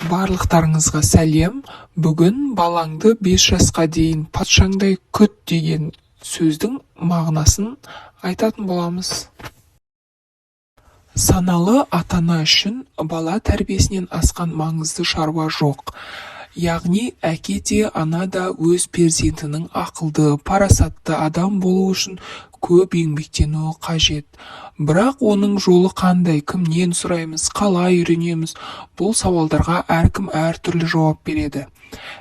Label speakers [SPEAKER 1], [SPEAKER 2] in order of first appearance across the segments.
[SPEAKER 1] Барлықтарыңызға сәлем. Бүгін балаңды 5 жасқа дейін патшаңдай күт деген сөздің мағынасын айтатын боламыз. Саналы ата-ана үшін бала тәрбиесінен асқан маңызды шаруа жоқ. Яғни әке де ана да өз перзентінің ақылды, парасатты адам болу үшін көп еңбектенуі қажет. Бірақ оның жолы қандай, кімнен сұраймыз, қалай үйренеміз, бұл сауалдарға әркім әртүрлі жауап береді.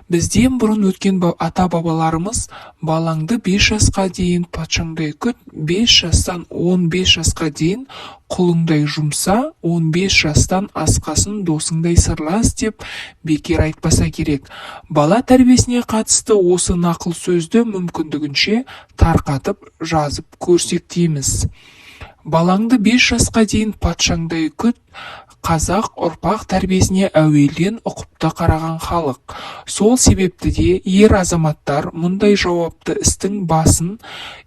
[SPEAKER 1] Бізден бұрын өткен ата-бабаларымыз балаңды 5 жасқа дейін патшаңдай күт, 5 жастан 15 жасқа дейін құлыңдай жұмса, 15 жастан асқасын досыңдай сырлас деп бекер айтпаса керек. Бала тәрбиесіне қатысты осы нақыл сөзді мүмкіндігінше тарқатып жазып көрсек дейміз. Балаңды 5 жасқа дейін патшаңдай күт, қазақ ұрпақ тәрбиесіне әуелден ұқыпты қараған халық. Сол себепті де ер азаматтар мұндай жауапты істің басын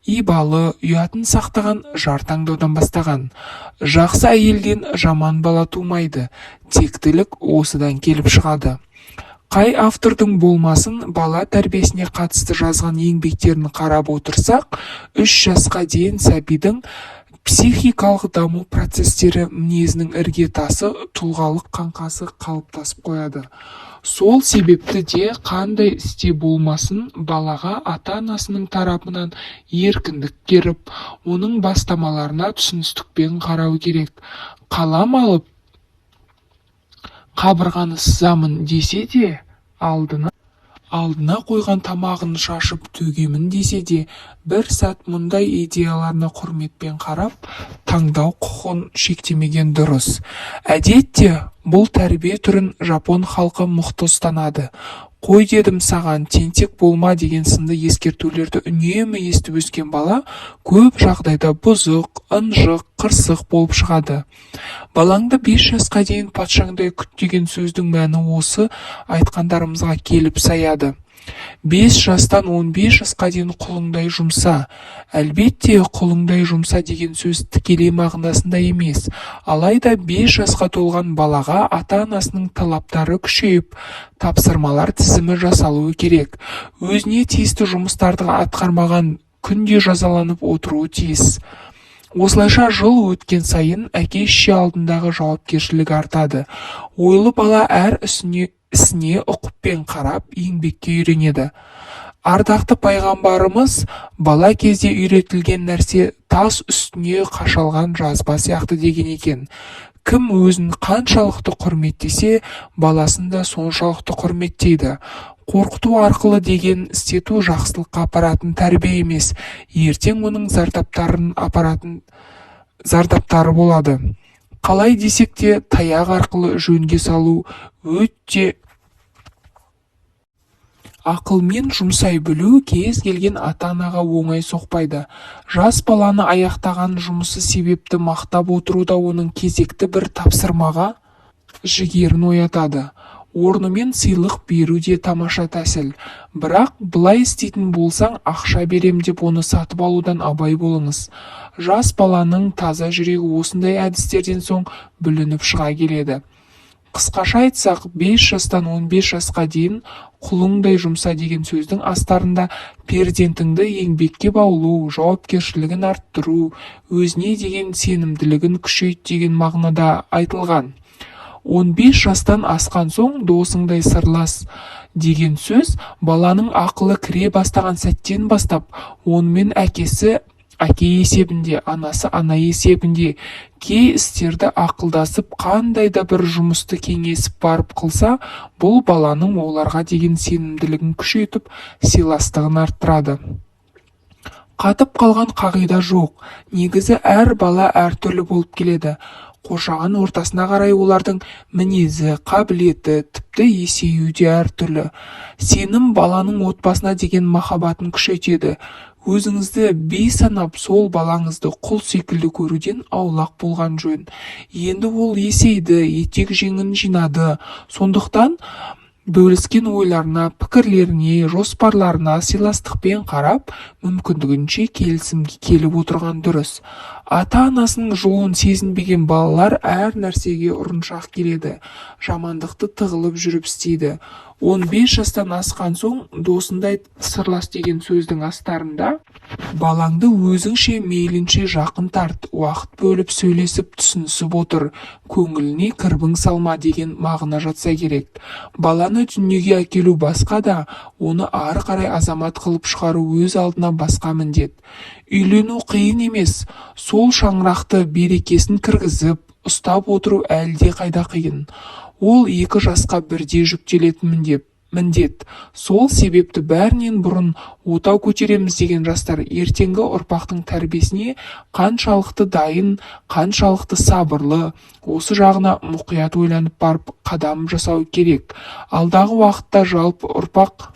[SPEAKER 1] ибалы, ұятын сақтаған жар таңдаудан бастаған. Жақсы әйелден жаман бала тумайды, тектілік осыдан келіп шығады. Қай автордың болмасын бала тәрбиесіне қатысты жазған еңбектерін қарап отырсақ, 3 жасқа дейін сәбидің психикалық даму процестері, мінезінің іргетасы, тұлғалық қаңқасы қалыптасып қояды. Сол себепті де қандай істе болмасын балаға ата-анасының тарапынан еркіндік беріп, оның бастамаларына түсіністікпен қарау керек. Қалам алып қабырғаны сызамын десе де, алдына қойған тамағын шашып төгемін десе де, бір сәт мұндай идеяларына құрметпен қарап, таңдау құқығын шектемеген дұрыс. Әдетте бұл тәрбие түрін жапон халқы мықты ұстанады. Қой дедім саған, тентек болма деген сынды ескертулерді үнемі естіп өскен бала көп жағдайда бұзық, ынжық, қырсық болып шығады. Балаңды 5 жасқа дейін патшаңдай күт деген сөздің мәні осы айтқандарымызға келіп саяды. 5 жастан 15 жасқа дейін құлыңдай жұмса. Әлбетте құлыңдай жұмса деген сөз тікелей мағынасында емес. Алайда 5 жасқа толған балаға ата-анасының талаптары күшейіп, тапсырмалар тізімі жасалуы керек. Өзіне тиісті жұмыстарды атқармаған күнде жазаланып отыруы тиіс. Осылайша жыл өткен сайын әке-шеше алдындағы жауапкершілік артады. Ойлы бала әр ісіне ұқыппен қарап, еңбекке үйренеді. Ардақты пайғамбарымыз бала кезде үйретілген нәрсе тас үстіне қашалған жазба сияқты деген екен. Кім өзін қаншалықты құрметтесе, баласын да соншалықты құрметтейді. Қорқыту арқылы деген істету жақсылыққа апаратын тәрбие емес, ертең оның зардаптары болады. Қалай десек те, таяқ арқылы жөнге салу өте ақылмен жұмсай білу кез келген ата-анаға оңай соқпайды. Жас баланы аяқтаған жұмысы себепті мақтап отыру да оның кезекті бір тапсырмаға жігерін оятады. Орнымен сыйлық беру де тамаша тәсіл. Бірақ былай істейтін болсаң, ақша берем деп оны сатып алудан абай болыңыз. Жас баланың таза жүрегі осындай әдістерден соң бүлініп шыға келеді. Қысқаша айтсақ, 5 жастан 15 жасқа дейін құлыңдай жұмса деген сөздің астарында перзентіңді еңбекке баулу, жауапкершілігін арттыру, өзіне деген сенімділігін күшейт деген мағынада айтылған. 15 жастан асқан соң досыңдай сырлас деген сөз баланың ақылы кіре бастаған сәттен бастап, онымен әкесі әке есебінде, анасы ана есебінде кей істерді ақылдасып, қандай да бір жұмысты кеңесіп барып қылса, бұл баланың оларға деген сенімділігін күшейтіп, сыйластығын арттырады. Қатып қалған қағида жоқ. Негізі әр бала әртүрлі болып келеді. Қоршаған ортасына қарай олардың мінезі, қабілеті, тіпті есеюі де әртүрлі. Сенім баланың отбасына деген махаббатын күшейтеді. Өзіңізді бейсанап сол балаңызды құл секілді көруден аулақ болған жөн. Енді ол есейді, етек жеңін жинады. Сондықтан бөліскен ойларына, пікірлеріне, жоспарларына сыйластықпен қарап, мүмкіндігінше келісімге келіп отырған дұрыс. Ата-анасының жолын сезінбеген балалар әр нәрсеге ұрыншақ келеді, жамандықты тығылып жүріп істейді. 15 жастан асқан соң досындай сырлас деген сөздің астарында балаңды өзіңше мейлінше жақын тарт, уақыт бөліп сөйлесіп түсінісіп отыр, көңіліне кірбің салма деген мағына жатса керек. Баланы дүниеге әкелу басқа да, оны ары қарай азамат қылып шығару өз алдына басқа міндет. Үйлену қиын емес, сол шаңырақты берекесін кіргізіп, ұстап отыру әлде қайда қиын. Ол 2 жасқа бірдей жүктелетін міндет. Сол себепті бәрінен бұрын отау көтереміз деген жастар ертеңгі ұрпақтың тәрбиесіне қаншалықты дайын, қаншалықты сабырлы, осы жағына мұқият ойланып барып қадам жасау керек. Алдағы уақытта жалпы ұрпақ